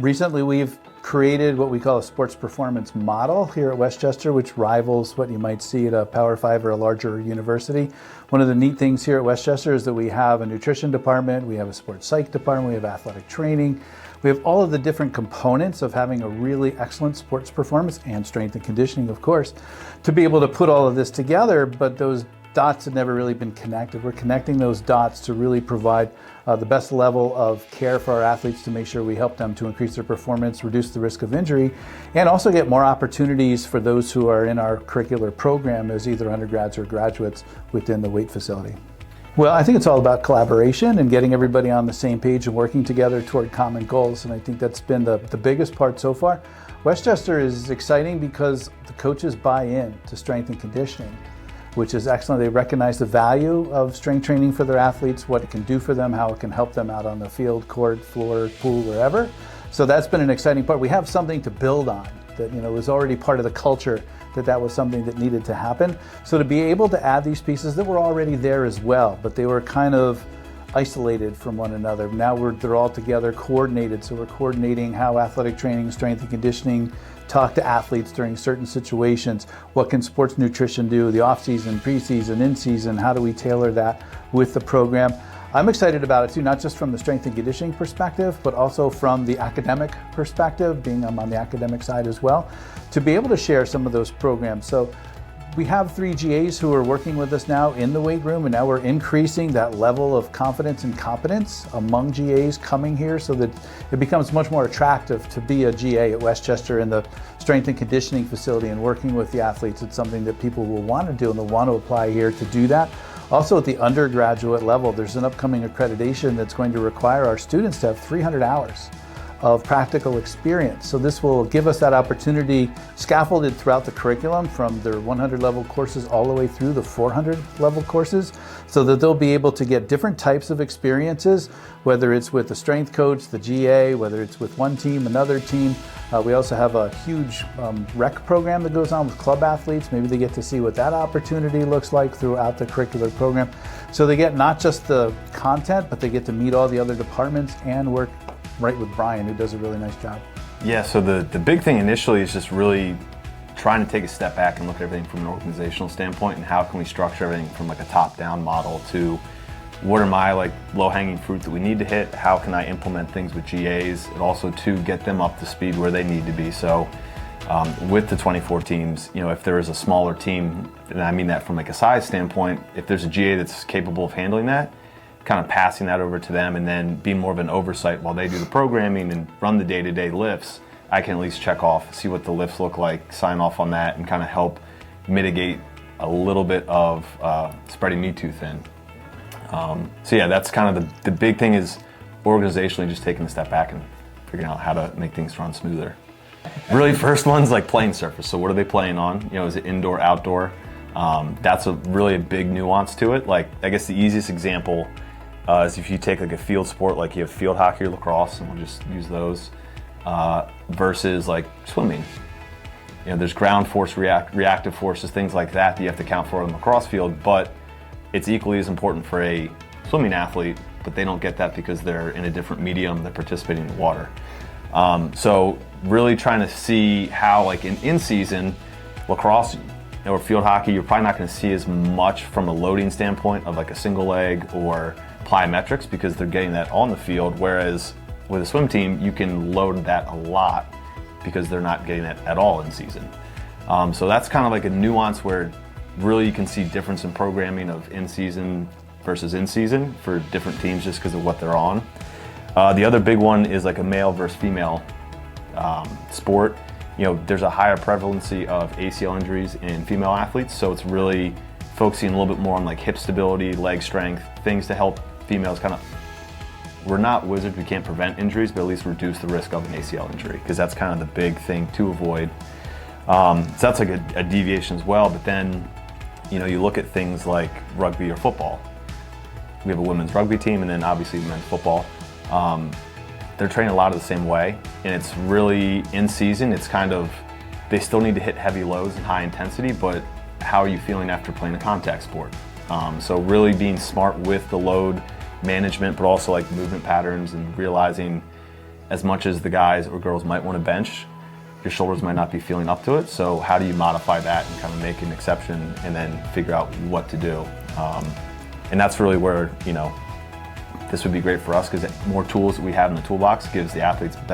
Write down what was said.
Recently, we've created what we call a sports performance model here at Westchester, which rivals what you might see at a Power 5 or a larger university. One of the neat things here at Westchester is that we have a nutrition department, we have a sports psych department, we have athletic training. We have all of the different components of having a really excellent sports performance and strength and conditioning, of course, to be able to put all of this together, but those dots have never really been connected. We're connecting those dots to really provide the best level of care for our athletes to make sure we help them to increase their performance, reduce the risk of injury, and also get more opportunities for those who are in our curricular program as either undergrads or graduates within the weight facility. Well, I think it's all about collaboration and getting everybody on the same page and working together toward common goals, and I think that's been the biggest part so far. Westchester is exciting because the coaches buy in to strength and conditioning, which is excellent. They recognize the value of strength training for their athletes, what it can do for them, how it can help them out on the field, court, floor, pool, wherever. So that's been an exciting part. We have something to build on that, was already part of the culture, that was something that needed to happen. So to be able to add these pieces that were already there as well, but they were kind of isolated from one another. Now they're all together, coordinated. So we're coordinating how athletic training, strength and conditioning talk to athletes during certain situations. What can sports nutrition do, the off-season, preseason, in-season, how do we tailor that with the program? I'm excited about it too, not just from the strength and conditioning perspective, but also from the academic perspective, being I'm on the academic side as well, to be able to share some of those programs. So we have 3 GAs who are working with us now in the weight room, and now we're increasing that level of confidence and competence among GAs coming here so that it becomes much more attractive to be a GA at Westchester in the strength and conditioning facility and working with the athletes. It's something that people will want to do and they'll want to apply here to do that. Also at the undergraduate level, there's an upcoming accreditation that's going to require our students to have 300 hours of practical experience. So this will give us that opportunity scaffolded throughout the curriculum from their 100 level courses all the way through the 400 level courses, so that they'll be able to get different types of experiences, whether it's with the strength coach, the GA, whether it's with one team, another team. We also have a huge rec program that goes on with club athletes. Maybe they get to see what that opportunity looks like throughout the curricular program. So they get not just the content, but they get to meet all the other departments and work right with Brian, who does a really nice job. Yeah, so the big thing initially is just really trying to take a step back and look at everything from an organizational standpoint, and how can we structure everything from like a top-down model to what are my low-hanging fruit that we need to hit, how can I implement things with GAs, and also to get them up to speed where they need to be. So with the 24 teams, if there is a smaller team, and I mean that from like a size standpoint, if there's a GA that's capable of handling that, kind of passing that over to them and then be more of an oversight while they do the programming and run the day-to-day lifts. I can at least check off, see what the lifts look like, sign off on that, and kind of help mitigate a little bit of spreading me too thin. So yeah, that's kind of the big thing, is organizationally just taking a step back and figuring out how to make things run smoother. Really, first one's like playing surface. So what are they playing on? Is it indoor, outdoor? That's really a big nuance to it. I guess the easiest example is if you take like a field sport, like you have field hockey or lacrosse, and we'll just use those, versus like swimming. There's ground force, reactive forces, things like that you have to account for on the lacrosse field, but it's equally as important for a swimming athlete, but they don't get that because they're in a different medium, they're participating in the water. So really trying to see how, like in season, lacrosse or field hockey, you're probably not going to see as much from a loading standpoint of like a single leg or plyometrics, because they're getting that on the field, whereas with a swim team, you can load that a lot because they're not getting that at all in season. So that's kind of like a nuance where really you can see difference in programming of in-season versus in-season for different teams just because of what they're on. The other big one is like a male versus female sport. There's a higher prevalency of ACL injuries in female athletes, so it's really focusing a little bit more on like hip stability, leg strength, things to help females kind of, we're not wizards, we can't prevent injuries, but at least reduce the risk of an ACL injury, because that's kind of the big thing to avoid. So that's like a deviation as well, but then, you look at things like rugby or football. We have a women's rugby team, and then obviously men's football. They're trained a lot of the same way, and it's really in season, it's kind of, they still need to hit heavy loads and high intensity, but how are you feeling after playing a contact sport? So really being smart with the load management, but also like movement patterns and realizing, as much as the guys or girls might want to bench, your shoulders might not be feeling up to it. So how do you modify that and kind of make an exception and then figure out what to do? And that's really where, this would be great for us, because more tools that we have in the toolbox gives the athletes better